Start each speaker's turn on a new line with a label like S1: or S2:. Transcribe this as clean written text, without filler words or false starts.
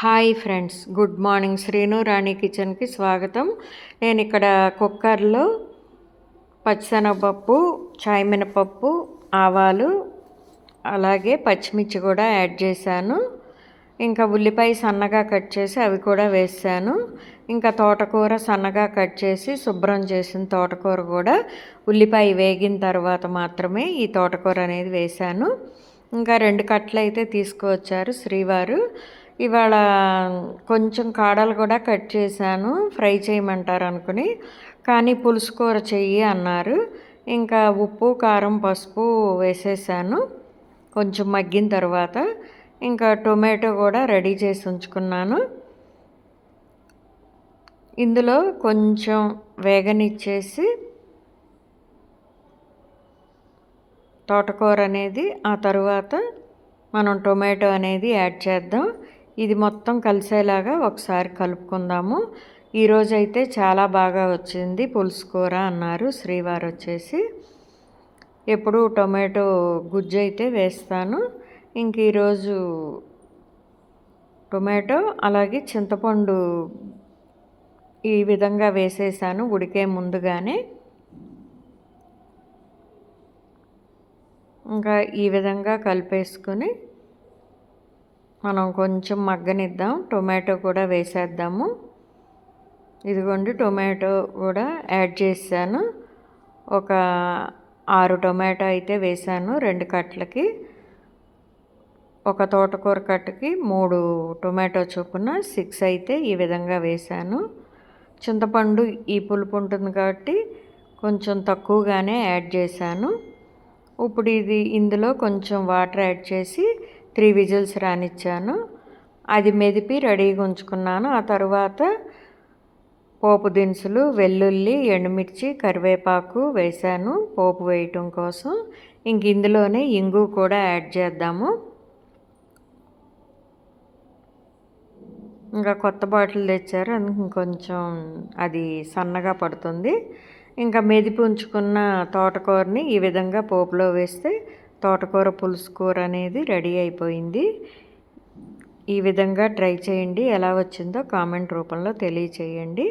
S1: Hi friends, good morning. Srinu Rani కిచెన్కి స్వాగతం. నేను ఇక్కడ కుక్కర్లో పచ్చిశనగపప్పు, చాయ్ మినపప్పు, ఆవాలు, అలాగే పచ్చిమిర్చి కూడా యాడ్ చేశాను. ఇంకా ఉల్లిపాయ సన్నగా కట్ చేసి అవి కూడా వేసాను. ఇంకా తోటకూర సన్నగా కట్ చేసి శుభ్రం చేసిన తోటకూర కూడా ఉల్లిపాయ వేగిన తర్వాత మాత్రమే ఈ తోటకూర అనేది వేశాను. ఇంకా 2 కట్టలు అయితే తీసుకువచ్చారు శ్రీవారు. ఇవాళ కొంచెం కాడలు కూడా కట్ చేశాను, ఫ్రై చేయమంటారు అనుకుని. కానీ పులుసు కూర చెయ్యి అన్నారు. ఇంకా ఉప్పు, కారం, పసుపు వేసేసాను. కొంచెం మగ్గిన తర్వాత ఇంకా టొమాటో కూడా రెడీ చేసి ఉంచుకున్నాను. ఇందులో కొంచెం వేగనిచ్చేసి తోటకూర అనేది, ఆ తరువాత మనం టొమాటో అనేది యాడ్ చేద్దాం. ఇది మొత్తం కలిసేలాగా ఒకసారి కలుపుకుందాము. ఈరోజైతే చాలా బాగా వచ్చింది పులుసు కూర అన్నారు శ్రీవారు వచ్చేసి. ఎప్పుడు టొమాటో గుజ్జు అయితే వేస్తాను. ఇంక ఈరోజు టొమాటో అలాగే చింతపండు ఈ విధంగా వేసేసాను ఉడికే ముందుగానే. ఇంకా ఈ విధంగా కలిపేసుకొని మనం కొంచెం మగ్గనిద్దాం. టొమాటో కూడా వేసేద్దాము. ఇదిగోండి, టొమాటో కూడా యాడ్ చేశాను. ఒక 6 టొమాటో అయితే వేసాను 2 కట్టలకి. ఒక తోటకూర కట్టకి 3 టొమాటో చొప్పున 6 అయితే ఈ విధంగా వేసాను. చింతపండు ఈ పులుపు ఉంటుంది కాబట్టి కొంచెం తక్కువగానే యాడ్ చేశాను. ఇప్పుడు ఇందులో కొంచెం వాటర్ యాడ్ చేసి 3 విజిల్స్ రానిచ్చాను. అది మెదిపి రెడీగా ఉంచుకున్నాను. ఆ తర్వాత పోపు దినుసులు, వెల్లుల్లి, ఎండుమిర్చి, కరివేపాకు వేసాను పోపు వేయటం కోసం. ఇంక ఇందులోనే ఇంగు కూడా యాడ్ చేద్దాము. ఇంకా కొత్త బాటిల్ తెచ్చారు, అందుకు కొంచెం అది సన్నగా పడుతుంది. ఇంకా మెదిపి ఉంచుకున్న తోటకూరని ఈ విధంగా పోపులో వేస్తే తోటకూర పులుసు కూర అనేది రెడీ అయిపోయింది. ఈ విధంగా ట్రై చేయండి. ఎలా వచ్చిందో కామెంట్ రూపంలో తెలియచేయండి.